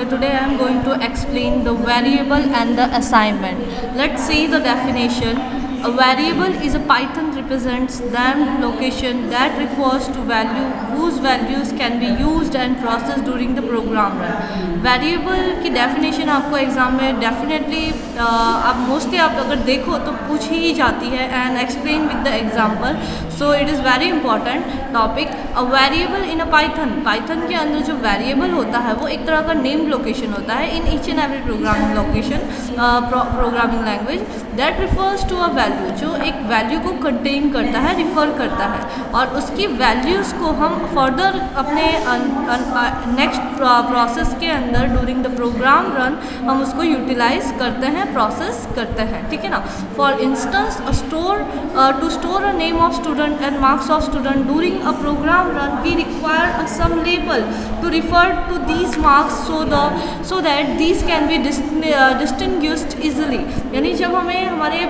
today I am going to explain the variable and the assignment. Let's see the definition. A variable is a Python represents them location that refers to value whose values can be used and processed during the program run. Variable की definition आपको exam में definitely आप mostly आप अगर देखो तो पूछ ही जाती है and explain with the example. So it is very important topic. A variable in a Python के अंदर जो वेरिएबल होता है वो एक तरह का नेम लोकेशन होता है in each and every programming location programming language that refers to a value, जो एक वैल्यू को कंटेन करता है, रिफ़र करता है और उसकी वैल्यूज़ को हम फर्दर अपने नेक्स्ट प्रोसेस के अंदर ड्यूरिंग द प्रोग्राम रन हम उसको यूटिलाइज करते हैं, प्रोसेस करते हैं. ठीक है ना. For instance to store a name of student and marks of student during a program run we require some label to refer to these marks so that these can be distinguished easily. यानी जब हमें हमारे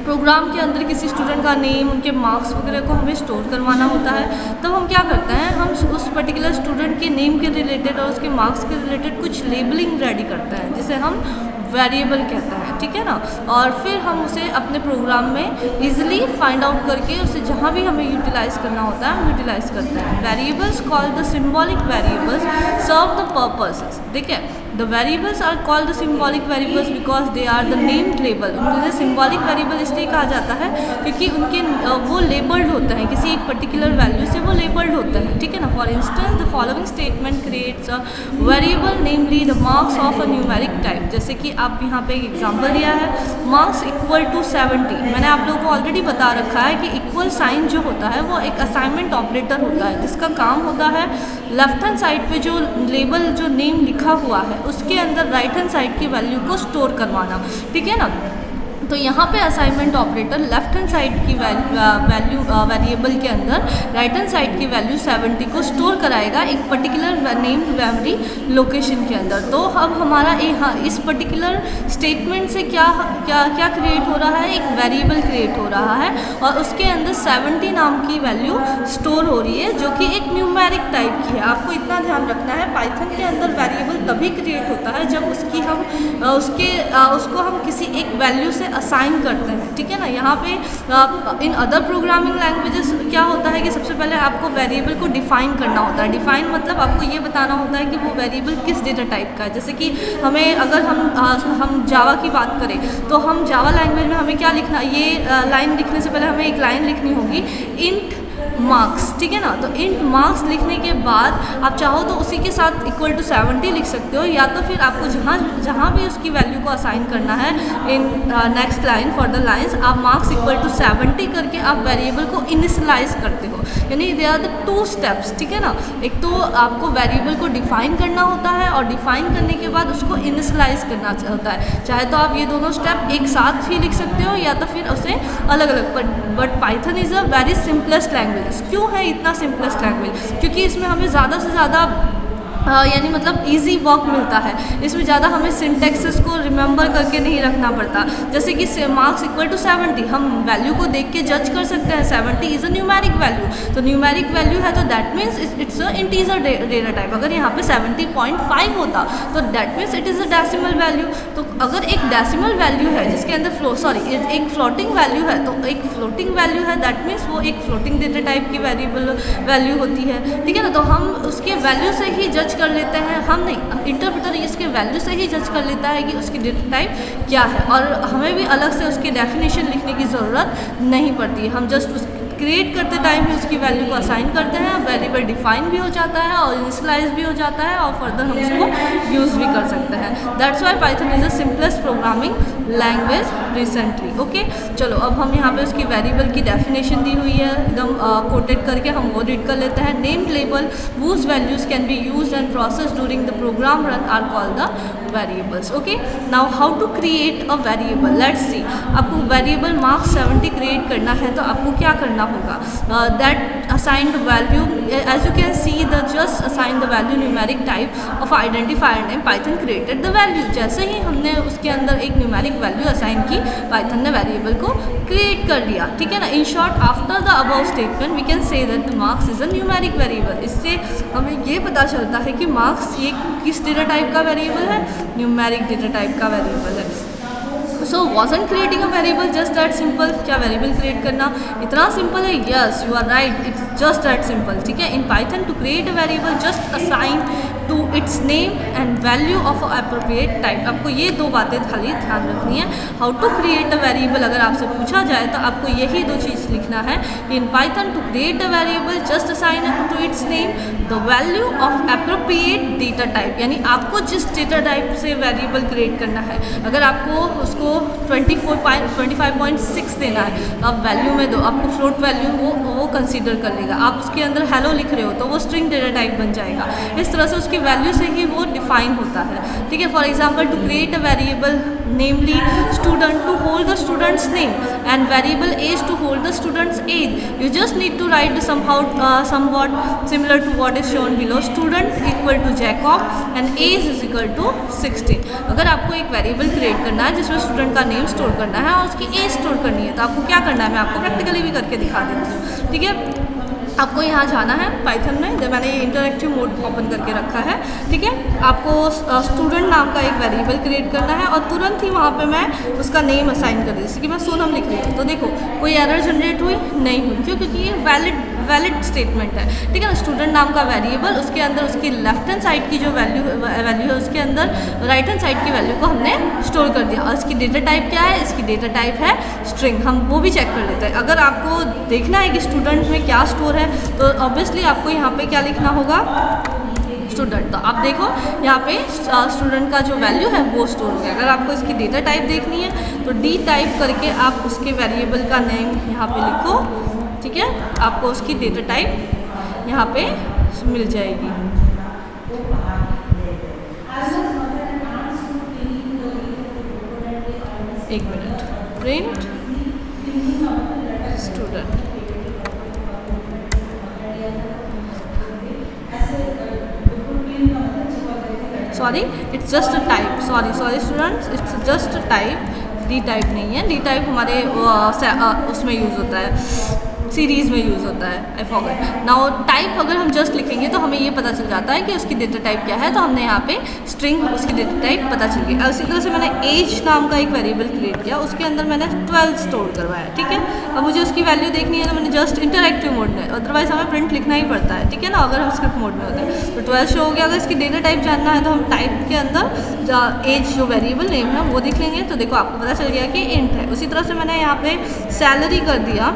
programme के अंदर किसी student का name, उनके marks वगैरह को हमें स्टोर करवाना होता है, तब हम क्या करते हैं, हम उस पर्टिकुलर स्टूडेंट के नेम के रिलेटेड और उसके मार्क्स के रिलेटेड कुछ लेबलिंग रेडी करते हैं जिसे हम वेरिएबल कहते हैं. ठीक है ना. और फिर हम उसे अपने प्रोग्राम में इजीली फाइंड आउट करके उसे जहाँ भी हमें यूटिलाइज करना होता है हम यूटिलाइज करते हैं. Variables called the symbolic variables serve the purposes. देखिए, the variables are called the symbolic variables because they are the named label. उन्हें सिम्बॉलिक वेरिएबल इसलिए कहा जाता है क्योंकि उनके वो लेबल्ड होते हैं, किसी एक पर्टिकुलर वैल्यू से वो लेबल्ड होते हैं. ठीक है ना. For instance the following statement creates a variable namely the marks of a numeric type. जैसे कि आप यहाँ पे एक एग्जांपल दिया है, मार्क्स इक्वल टू 70. मैंने आप लोगों को ऑलरेडी बता रखा है कि इक्वल साइन जो होता है वो एक असाइनमेंट ऑपरेटर होता है जिसका काम होता है लेफ्ट हैंड साइड पे जो लेबल जो नेम लिखा हुआ है उसके अंदर राइट हैंड साइड की वैल्यू को स्टोर करवाना. ठीक है ना. तो यहाँ पे assignment operator left hand side की वैल्यू वेरिएबल के अंदर राइट हैंड साइड की वैल्यू 70 को स्टोर कराएगा एक पर्टिकुलर नेम्ड मेमोरी लोकेशन के अंदर. तो अब हमारा इस पर्टिकुलर स्टेटमेंट से क्या क्रिएट हो रहा है, एक वेरिएबल क्रिएट हो रहा है और उसके अंदर 70 नाम की वैल्यू स्टोर हो रही है जो कि एक न्यूमेरिक टाइप की है. आपको इतना ध्यान रखना है, पाइथन के अंदर वेरिएबल तभी क्रिएट होता है जब उसको हम किसी एक वैल्यू से असाइन करते हैं. ठीक है ना. यहाँ पे इन अदर प्रोग्रामिंग लैंग्वेजेस क्या होता है कि सबसे पहले आपको वेरिएबल को डिफाइन करना होता है. डिफाइन मतलब आपको ये बताना होता है कि वो वेरिएबल किस डेटा टाइप का है. जैसे कि हमें अगर हम जावा की बात करें तो हम जावा लैंग्वेज में हमें क्या लिखना, ये लाइन लिखने से पहले हमें एक लाइन लिखनी होगी, इंट मार्क्स. ठीक है ना. तो इंट मार्क्स लिखने के बाद आप चाहो तो उसी के साथ इक्वल टू 70 लिख सकते हो, या तो फिर आपको जहाँ भी उसकी वैल्यू को असाइन करना है in next line for the lines आप मार्क्स इक्वल टू 70 करके आप वेरिएबल को इनिशियलाइज करते हो. यानी दे आर द 2 स्टेप्स. ठीक है ना. एक तो आपको वेरिएबल को डिफाइन करना होता है और डिफाइन करने के बाद उसको इनिशियलाइज करना होता है. चाहे तो आप ये दोनों स्टेप एक साथ ही लिख सकते हो या तो फिर उसे अलग अलग. But Python is a very simplest language. क्यों है इतना सिंपलेस्ट लैंग्वेज? क्योंकि इसमें हमें ज़्यादा से ज़्यादा यानी मतलब इजी वर्क मिलता है. इसमें ज़्यादा हमें सिंटेक्सेस को रिमेंबर करके नहीं रखना पड़ता. जैसे कि मार्क्स इक्वल टू 70 हम वैल्यू को देख के जज कर सकते हैं. 70 इज़ अ न्यूमेरिक वैल्यू, तो न्यूमेरिक वैल्यू है तो that means it's a integer data type. अगर यहाँ पे 70.5 होता तो that means it is a decimal value. तो अगर एक डेसिमल वैल्यू है जिसके अंदर एक फ्लोटिंग वैल्यू है तो एक फ्लोटिंग वैल्यू है दैट मीन्स वो एक फ्लोटिंग डेटा टाइप की वैल्यू होती है. ठीक है ना. तो हम उसके वैल्यू से ही जज कर लेते हैं, हम नहीं, इंटरप्रेटर इसके वैल्यू से ही जज कर लेता है कि उसकी डेटा टाइप क्या है और हमें भी अलग से उसकी डेफिनेशन लिखने की ज़रूरत नहीं पड़ती है. हम जस्ट उस क्रिएट करते टाइम ही उसकी वैल्यू को असाइन करते हैं, वेरिएबल डिफाइन भी हो जाता है और इनिशियलाइज भी हो जाता है और फर्दर हम उसको यूज़ भी कर सकते हैं. That's why Python is the simplest programming language recently. Okay, चलो अब हम यहाँ पे उसकी वेरिएबल की डेफिनेशन दी हुई है एकदम कोटेड करके हम वो रीड कर लेते हैं. Named label whose values can be used and processed during the program run are called the variables. Okay, now how to create a variable? Let's see. आपको वेरिएबल मार्क्स 70 क्रिएट करना है तो आपको क्या करना होगा that assigned value as you can see the just assign the value numeric type of identifier name Python created the value. जैसे ही हमने उसके अंदर एक न्यूमेरिक वैल्यू असाइन की, पाइथन ने वेरिएबल को क्रिएट कर लिया, ठीक है ना। In short after the above statement we can say that marks is a numeric variable. इससे हमें ये पता चलता है कि मार्क्स ये किस डेटा टाइप का वेरिएबल है, न्यूमेरिक डेटा टाइप का वेरिएबल है। So wasn't creating a variable just that simple? क्या वेरिएबल क्रिएट करना इतना सिंपल है? Yes, you are right, it's just that simple, ठीक है। In Python to create a variable just assign to its name and value of appropriate type. आपको ये दो बातें खाली ध्यान रखनी है। How to create a variable अगर आपसे पूछा जाए तो आपको यही दो चीज़ लिखना है। In Python to create a variable just assign to its name the value of appropriate data type, यानी आपको जिस डेटा टाइप से वेरिएबल क्रिएट करना है, अगर आपको उसको 25.6 देना है, आप वैल्यू में दो, आपको फ्लोट वैल्यू वो कंसीडर कर लेगा। आप उसके अंदर हेलो लिख रहे हो तो वो स्ट्रिंग डेटा टाइप बन जाएगा। इस तरह से उसकी वैल्यू से ही वो डिफाइन होता है, ठीक है। For example to create a variable namely student to hold the students name and variable age to hold the students age, you just need to write somewhat similar to what is shown below, student equal to Jacob and age is equal to 16। अगर आपको एक variable create करना है जिसमें student का name store करना है और उसकी एज स्टोर करनी है, तो आपको क्या करना है मैं आपको प्रैक्टिकली भी करके दिखा देती हूँ, ठीक है। आपको यहाँ जाना है पाइथन में, जब मैंने ये इंटरैक्टिव मोड ओपन करके रखा है, ठीक है। आपको स्टूडेंट नाम का एक वेरिएबल क्रिएट करना है और तुरंत ही वहाँ पे मैं उसका नेम असाइन कर दी। जैसे कि मैं सोनम लिख रही हूँ तो देखो कोई एरर जनरेट हुई नहीं हुई, क्यों? क्योंकि ये वैलिड स्टेटमेंट है, ठीक है ना। स्टूडेंट नाम का वेरिएबल, उसके अंदर उसकी लेफ्ट हैंड साइड की जो वैल्यू है उसके अंदर राइट हैंड साइड की वैल्यू को हमने स्टोर कर दिया। और इसकी डेटा टाइप क्या है? इसकी डेटा टाइप है स्ट्रिंग। हम वो भी चेक कर लेते हैं। अगर आपको देखना है कि स्टूडेंट में क्या स्टोर है तो ऑब्वियसली आपको यहाँ पे क्या लिखना होगा? स्टूडेंट। तो आप देखो यहाँ पे स्टूडेंट का जो वैल्यू है वो स्टोर हो गया। अगर आपको इसकी डेटा टाइप देखनी है तो डी टाइप करके आप उसके वेरिएबल का नेम यहाँ पे लिखो, ठीक है। आपको उसकी डेटा टाइप यहाँ पे मिल जाएगी। एक minute, print student, sorry it's just a type, sorry students, it's just a type, D type नहीं है। डी टाइप हमारे उसमें यूज़ होता है, सीरीज़ में यूज़ होता है। I forgot now. टाइप अगर हम जस्ट लिखेंगे तो हमें ये पता चल जाता है कि उसकी डेटा टाइप क्या है, तो हमने यहाँ पे स्ट्रिंग उसकी डेटा टाइप पता चल गई। उसी तरह से मैंने एज नाम का एक वेरिएबल क्रिएट किया, उसके अंदर मैंने 12 स्टोर करवाया, ठीक है। अब मुझे उसकी वैल्यू देखनी है तो मैंने जस्ट इंटरैक्टिव मोड में, अदरवाइज हमें प्रिंट लिखना ही पड़ता है, ठीक है ना, अगर हम स्क्रिप्ट मोड में होते हैं। तो 12 शो हो गया। अगर इसकी डेटा टाइप जानना है तो हम टाइप के अंदर एज जो वेरिएबल नेम है वो देख लेंगे, तो देखो आपको पता चल गया कि इंट है। उसी तरह से मैंने यहाँ पे सैलरी कर दिया,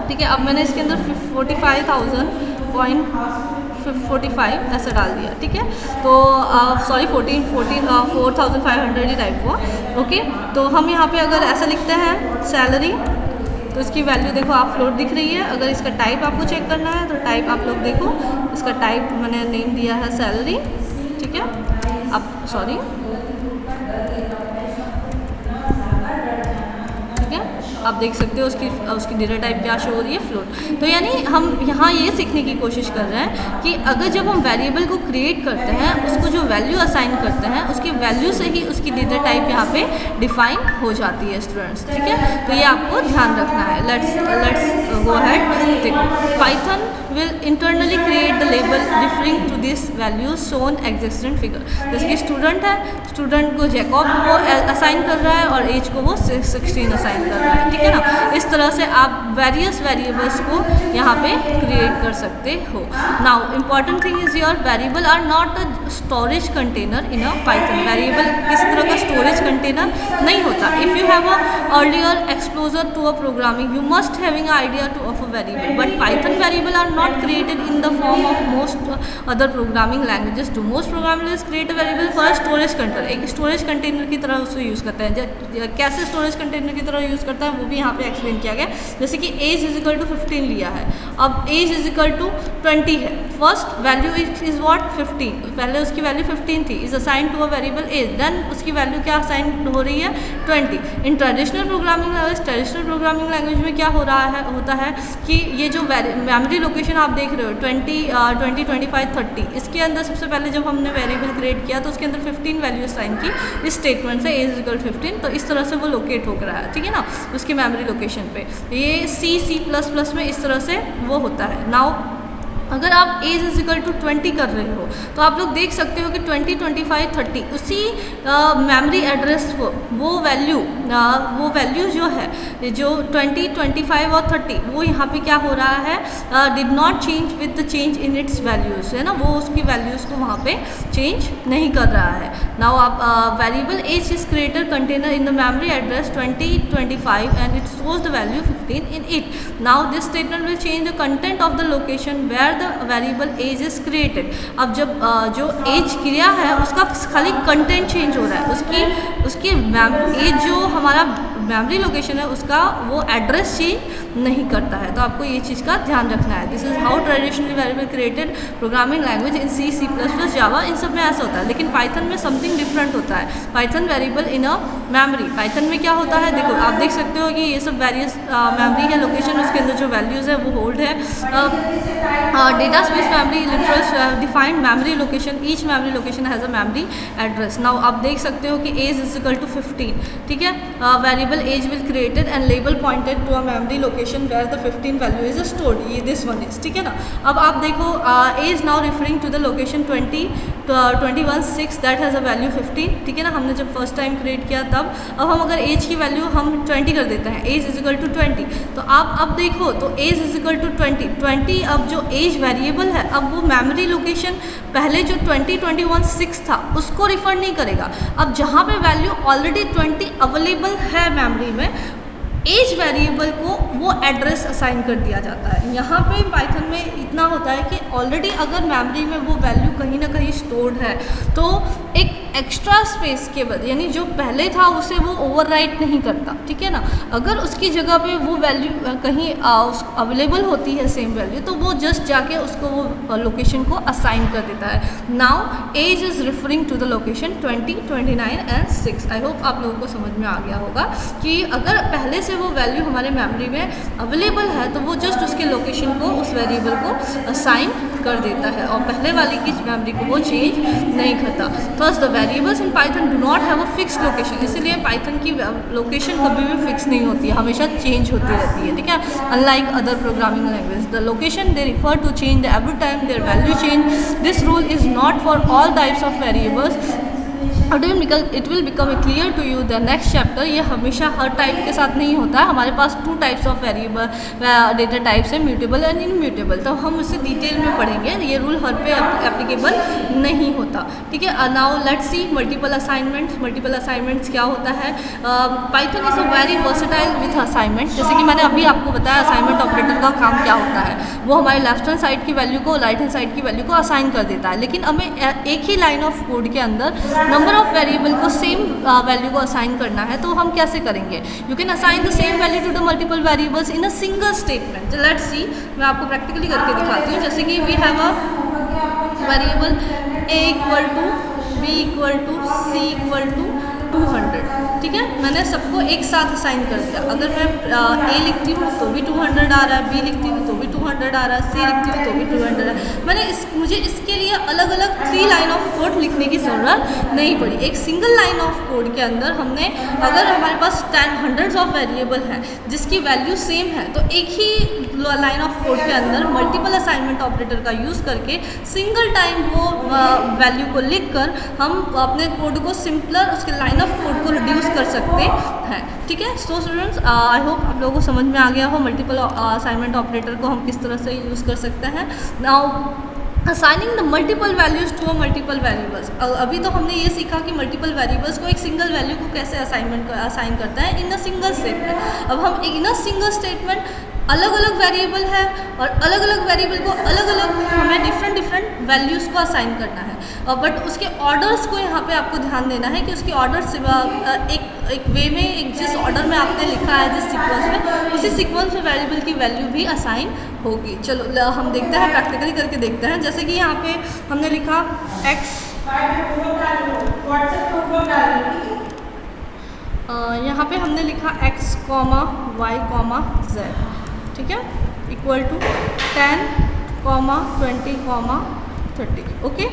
ठीक है। अब मैंने इसके अंदर 45,000.45 ऐसा डाल दिया, ठीक है। तो सॉरी 4,500 ही टाइप हुआ, ओके। तो हम यहाँ पे अगर ऐसा लिखते हैं सैलरी, तो इसकी वैल्यू देखो आप फ्लोट दिख रही है। अगर इसका टाइप आपको चेक करना है तो टाइप आप लोग देखो, इसका टाइप मैंने नेम दिया है सैलरी, ठीक है। अब सॉरी, आप देख सकते हो उसकी डेटा टाइप क्या शो हो रही है? फ्लोट। तो यानी हम यहाँ ये सीखने की कोशिश कर रहे हैं कि अगर जब हम वेरिएबल को क्रिएट करते हैं, उसको जो वैल्यू असाइन करते हैं, उसकी वैल्यू से ही उसकी डेटा टाइप यहाँ पे डिफाइन हो जाती है स्टूडेंट्स, ठीक है। तो ये आपको ध्यान रखना है। Let's go ahead. देखो Python will internally create the label referring to this values shown existent figure। जैसे कि स्टूडेंट है, स्टूडेंट को जैकब वो असाइन कर रहा है और एज को वो 16 असाइन कर रहा है, ठीक है ना। इस तरह से आप वेरियस वेरिएबल्स को यहाँ पे क्रिएट कर सकते हो। Now important thing is your variable are not a storage container in a Python. Variable किसी तरह का स्टोरेज कंटेनर नहीं होता। If you have a earlier exposure to a programming you must having idea to of a variable, but Python variable are not created in the form of most other programming languages do। most programming languages create a variable for a storage container। एक storage container की तरह उसे use करते हैं। कैसे storage container की तरह use करता है वो भी यहाँ पे एक्सप्लेन किया गया। जैसे कि एज इज इक्वल टू 15 लिया है, अब एज इज इक्वल टू 20 है, फर्स्ट वैल्यू इज व्हाट 15, पहले उसकी वैल्यू 15 थी, is assign to a variable age, then उसकी वैल्यू क्या असाइन हो रही है 20। इन ट्रेडिशनल प्रोग्रामिंग लैंग्वेज में क्या हो रहा है, होता है कि ये जो मेमोरी लोकेशन आप देख रहे हो 20, 25, 30, इसके अंदर सबसे पहले जब हमने वेरिएबल क्रिएट किया तो उसके अंदर 15 वैल्यू असाइन की इस स्टेटमेंट से एज इक्वल 15, तो इस तरह से वो लोकेट हो रहा है, ठीक है ना, उसकी मेमोरी लोकेशन पे। ये C++ में इस तरह से वो होता है। नाउ अगर आप एज इज इक्वल टू 20 कर रहे हो तो आप लोग देख सकते हो कि 20, 25, 30 उसी मेमोरी एड्रेस वो वैल्यू जो है जो 20, 25 और 30 वो यहाँ पे क्या हो रहा है, did not change with the change in its values, है ना, वो उसकी वैल्यूज़ को वहाँ पे चेंज नहीं कर रहा है। नाउ आप variable age is created container in the memory address 20, 25 and it stores the value 15 in it. Now this statement will change the content of the location where the variable age is created. अब जब जो as क्रिया है उसका खाली content change हो रहा है, उसकी एज जो हमारा मेमोरी लोकेशन है उसका वो एड्रेस चेंज नहीं करता है, तो आपको ये चीज़ का ध्यान रखना है। This is how traditionally variable created programming language in C++, जावा, इन सब में ऐसा होता है। लेकिन पाइथन में समथिंग डिफरेंट होता है। Python variable in a memory, Python में क्या होता है, देखो आप देख सकते हो कि ये सब वेरियस मेमोरी है लोकेशन, उसके अंदर जो वैल्यूज़ है वो होल्ड है। Data space memory literal defined memory location, each memory location has a memory address. Now आप देख सकते हो कि एज इज इक्वल टू 15, ठीक है, variable age will created and label pointed to a memory location where the 15 value is stored, ये this one is, ठीक है ना। अब आप देखो age now referring to the location 20, 21, 6 that has a value 15, ठीक है ना, हमने जब फर्स्ट टाइम क्रिएट किया तब। अब हम अगर एज की वैल्यू हम 20 कर देते हैं, एज इज इक्वल टू 20, तो आप अब देखो तो एज इज इक्वल टू 20, अब जो एज वेरिएबल है अब वो मेमोरी लोकेशन पहले जो 20, 21, 6 था उसको रिफर नहीं करेगा। अब जहाँ पे वैल्यू ऑलरेडी 20 अवेलेबल है मेमोरी में, एज वेरिएबल को वो एड्रेस असाइन कर दिया जाता है। यहाँ पे पाइथन में इतना होता है कि ऑलरेडी अगर मेमोरी में वो वैल्यू कहीं ना कहीं स्टोर्ड है तो एक एक्स्ट्रा स्पेस के बाद यानी जो पहले था उसे वो ओवरराइट नहीं करता, ठीक है ना। अगर उसकी जगह पे वो वैल्यू कहीं अवेलेबल होती है सेम वैल्यू तो वो जस्ट जाके उसको वो लोकेशन को असाइन कर देता है। Now age is referring to the location 20, 29 and 6। I hope आप लोगों को समझ में आ गया होगा कि अगर पहले से वो वैल्यू हमारे मेमोरी में अवेलेबल है तो वो जस्ट उसके लोकेशन को उस वेरिएबल को असाइन कर देता है और पहले वाली की मेमोरी को वो चेंज नहीं करता। First the variables in Python do not have a fixed location, इसीलिए पाइथन की लोकेशन कभी भी फिक्स नहीं होती है, हमेशा चेंज होती रहती है, ठीक है। Unlike other programming language the location they refer to change every time their value change. This rule is not for all types of variables, it will become clear to you the next chapter. ये हमेशा हर type के साथ नहीं होता है, हमारे पास 2 types of variable data types है, mutable and इनम्यूटेबल, तो हम उसे डिटेल में पढ़ेंगे। ये रूल हर पे एप्लीकेबल नहीं होता, ठीक है। Now let's see multiple assignments. Multiple assignments क्या होता है, Python is a very versatile with assignment. जैसे कि मैंने अभी आपको बताया असाइनमेंट ऑपरेटर का काम क्या होता है, वो हमारे लेफ्ट हैंड साइड की वैल्यू को राइट हैंड साइड की वैल्यू को असाइन कर देता है, लेकिन हमें एक ही लाइन ऑफ कोड के अंदर नंबर ऑफ वेरिएबल को सेम वैल्यू को असाइन करना है, तो हम कैसे करेंगे। You can assign the same value to the multiple variables in a single statement. Let's see, मैं आपको प्रैक्टिकली करके दिखाती हूँ। जैसे कि we have a variable a equal to b equal to c equal to 200, ठीक है। मैंने सबको एक साथ असाइन कर दिया। अगर मैं a लिखती हूँ तो भी 200 आ रहा है, b लिखती हूँ तो भी 200 आ रहा है, c लिखती हूँ तो भी 200 है। मुझे इसके लिए अलग अलग 3 लाइन ऑफ कोड लिखने की ज़रूरत नहीं पड़ी। एक सिंगल लाइन ऑफ कोड के अंदर हमने, अगर हमारे पास 10 ऑफ वेरिएबल हैं जिसकी वैल्यू सेम है, तो एक ही लाइन ऑफ कोड के अंदर मल्टीपल असाइनमेंट ऑपरेटर का यूज़ करके सिंगल टाइम वो वैल्यू को लिख कर हम अपने कोड को सिंपलर, उसके लाइन ऑफ कोड को रिड्यूस कर सकते हैं, ठीक है। सो स्टूडेंट्स, आई होप आप लोगों को समझ में आ गया हो मल्टीपल असाइनमेंट ऑपरेटर को हम किस तरह से यूज़ कर सकते हैं। Now assigning the multiple values to a multiple variables. अभी तो हमने ये सीखा कि मल्टीपल वेरिएबल्स को एक सिंगल वैल्यू को कैसे असाइन करता है इन अ सिंगल स्टेटमेंट। अब हम इन अ सिंगल स्टेटमेंट अलग अलग वेरिएबल है और अलग अलग वेरिएबल को अलग अलग हमें डिफरेंट वैल्यूज़ को असाइन करना है, और बट उसके ऑर्डर्स को यहाँ पे आपको ध्यान देना है कि उसकी ऑर्डर एक वे में, एक जिस ऑर्डर में आपने लिखा है, जिस सीक्वेंस में, उसी सीक्वेंस में वेरिएबल की वैल्यू भी असाइन होगी। चलो हम देखते हैं, प्रैक्टिकली करके देखते हैं। जैसे कि यहाँ पे हमने लिखा x, यहाँ पे हमने लिखा x, y, z, ठीक है, इक्वल टू 10, 20, 30। ओके,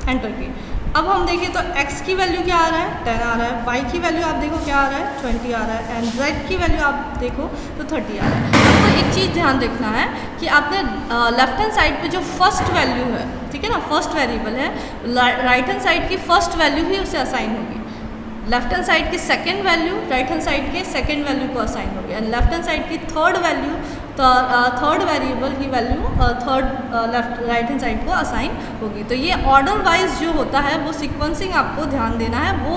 एंटर की। अब हम देखें तो x की वैल्यू क्या आ रहा है, 10 आ रहा है, y की वैल्यू आप देखो क्या आ रहा है, 20 आ रहा है, एंड z की वैल्यू आप देखो तो 30 आ रहा है। आपको एक चीज़ ध्यान रखना है कि आपने लेफ्ट हैंड साइड पे जो फर्स्ट वैल्यू है, ठीक है ना, फर्स्ट वेरिएबल है, राइट हैंड साइड की फर्स्ट वैल्यू ही उसे असाइन होगी। लेफ्ट हैंड साइड की second value right hand side के सेकंड वैल्यू को असाइन होगी, एंड लेफ्ट हैंड साइड की थर्ड वैल्यू थर्ड वेरिएबल की value left right hand side को असाइन होगी। तो ये ऑर्डर वाइज जो होता है वो सीक्वेंसिंग आपको ध्यान देना है, वो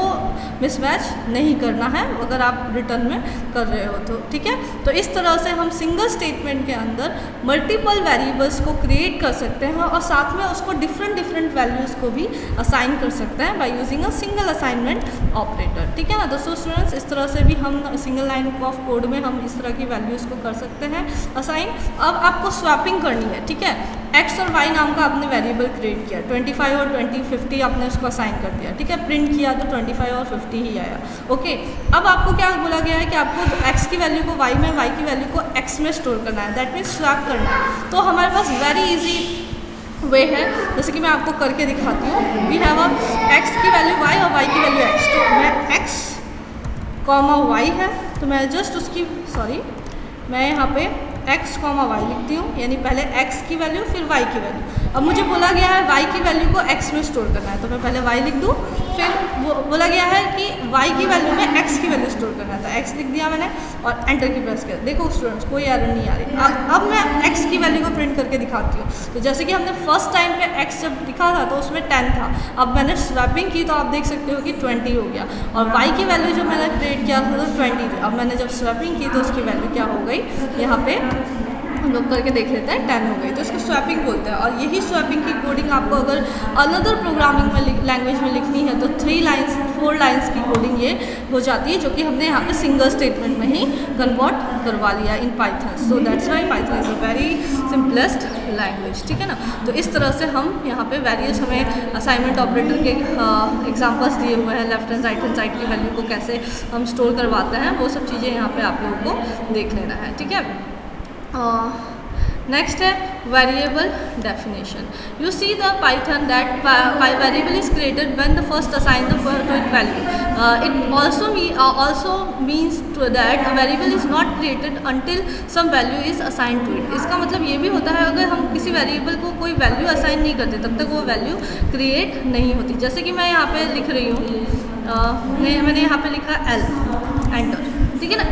मिसमैच नहीं करना है अगर आप रिटर्न में कर रहे हो तो, ठीक है। तो इस तरह से हम सिंगल स्टेटमेंट के अंदर मल्टीपल वेरिएबल्स को क्रिएट कर सकते हैं और साथ में उसको डिफरेंट वैल्यूज़ को भी असाइन कर सकते हैं by using a single assignment operator, ठीक है ना। दोस्तों स्टूडेंट्स, इस तरह से भी हम सिंगल लाइन ऑफ कोड में हम इस तरह की वैल्यूज़ को कर सकते हैं असाइन। अब आपको स्वैपिंग करनी है, ठीक है। x और y नाम का आपने वेरिएबल क्रिएट किया, 25 और 50 आपने उसको असाइन कर दिया, ठीक है। प्रिंट किया तो 25 और 50 ही आया। ओके, अब आपको क्या बोला गया है कि आपको x की वैल्यू को y में, y की वैल्यू को x में स्टोर करना है, दैट मीन्स स्वैप करना है। तो हमारे पास वेरी इजी वे है, जैसे कि मैं आपको करके दिखाती हूँ। वी हैव अ x की वैल्यू y और y की वैल्यू x, तो मैं x, y है तो मैं जस्ट उसकी मैं यहाँ पे x, y लिखती हूँ, यानी पहले x की वैल्यू फिर y की वैल्यू। अब मुझे बोला गया है y की वैल्यू को x में स्टोर करना है, तो मैं पहले y लिख दूँ, फिर वो बोला गया है कि y की वैल्यू में x की वैल्यू स्टोर करना है, तो x लिख दिया मैंने और एंटर की प्रेस किया। देखो स्टूडेंट्स, कोई एरर नहीं आ रही। अब मैं x की वैल्यू को प्रिंट करके दिखाती हूँ। तो जैसे कि हमने फर्स्ट टाइम पे x जब लिखा था तो उसमें 10 था, अब मैंने स्वैपिंग की तो आप देख सकते हो कि 20 हो गया, और y की वैल्यू जो मैंने क्रिएट किया था तो 20 थी। अब मैंने जब स्वैपिंग की तो उसकी वैल्यू क्या हो गई, यहाँ पे हम लोग करके देख लेते हैं, 10 हो गई। तो इसको स्वैपिंग बोलते हैं, और यही स्वैपिंग की कोडिंग आपको अगर अनदर प्रोग्रामिंग में लैंग्वेज में लिखनी है तो 4 लाइन्स की कोडिंग ये हो जाती है, जो कि हमने यहाँ पे सिंगल स्टेटमेंट में ही कन्वर्ट करवा लिया in Python. So that's why Python is a very simplest language, ठीक है ना। तो इस तरह से हम यहाँ पे वेरियस हमें असाइनमेंट ऑपरेटर के एग्जाम्पल्स दिए हुए हैं, left hand right hand side की वैल्यू को कैसे हम स्टोर करवाते हैं, वो सब चीज़ें यहाँ पे आप लोगों को देख लेना है, ठीक है। नेक्स्ट है variable definition. You see the Python that variable is created when the first assign the to it value. It also means that a variable is not created until some value is assign to it. इसका मतलब ये भी होता है अगर हम किसी variable को कोई वैल्यू असाइन नहीं करते तब तक वो वैल्यू क्रिएट नहीं होती। जैसे कि मैं यहाँ पे लिख रही हूँ, मैंने यहाँ पे लिखा L, एंटर, ठीक है ना।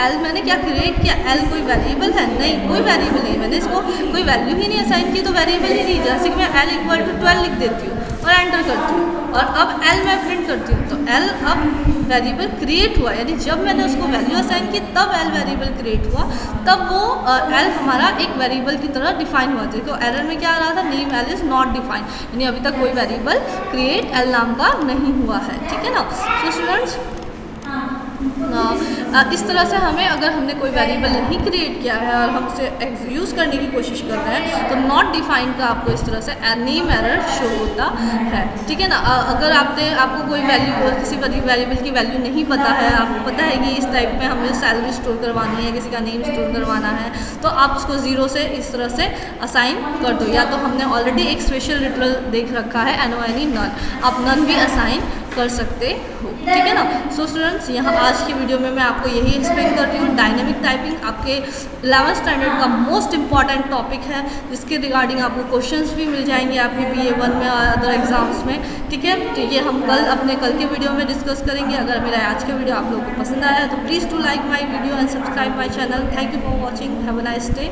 L मैंने क्या क्रिएट किया, L कोई वेरिएबल है? नहीं, कोई वेरिएबल नहीं, मैंने इसको कोई वैल्यू ही नहीं असाइन की तो वेरिएबल ही नहीं। जैसे कि मैं L इक्वल टू 12 लिख देती हूँ और एंटर करती हूँ, और अब L मैं प्रिंट करती हूँ, तो L अब वेरिएबल क्रिएट हुआ, यानी जब मैंने उसको वैल्यू असाइन की तब L वेरिएबल क्रिएट हुआ, तब वो L हमारा एक वेरिएबल की तरह डिफाइन हुआ। देखो एरर में क्या आ रहा था, name L is not defined, यानी अभी तक कोई वेरिएबल क्रिएट L नाम का नहीं हुआ है, ठीक है ना। सो स्टूडेंट्स, इस तरह से हमें अगर हमने कोई वेरिएबल नहीं क्रिएट किया है और हम उसे यूज़ करने की कोशिश कर रहे हैं तो नॉट डिफाइंड का आपको इस तरह से नेम एरर शो होता है, ठीक है ना। अगर आपको कोई वैल्यू, किसी वेरिएबल की वैल्यू नहीं पता है, आपको पता है कि इस टाइप में हमें सैलरी स्टोर करवानी है, किसी का नेम स्टोर करवाना है, तो आप उसको 0 से इस तरह से असाइन कर दो। या तो हमने ऑलरेडी एक स्पेशल लिटरल देख रखा है NONE, नन, आप नन भी असाइन कर सकते हो, ठीक है ना। सो स्टूडेंट्स, यहाँ आज की वीडियो में मैं आपको यही एक्सप्लेन कर रही हूँ। डायनेमिक टाइपिंग आपके 11th स्टैंडर्ड का मोस्ट इंपॉर्टेंट टॉपिक है, जिसके रिगार्डिंग आपको क्वेश्चंस भी मिल जाएंगे आपके BA1 में और अदर एग्जाम्स में, ठीक है। तो ये हम कल के वीडियो में डिस्कस करेंगे। अगर मेरा आज का वीडियो आप लोगों को पसंद आया है तो please to like my video and subscribe my channel. Thank you for watching, have a nice day.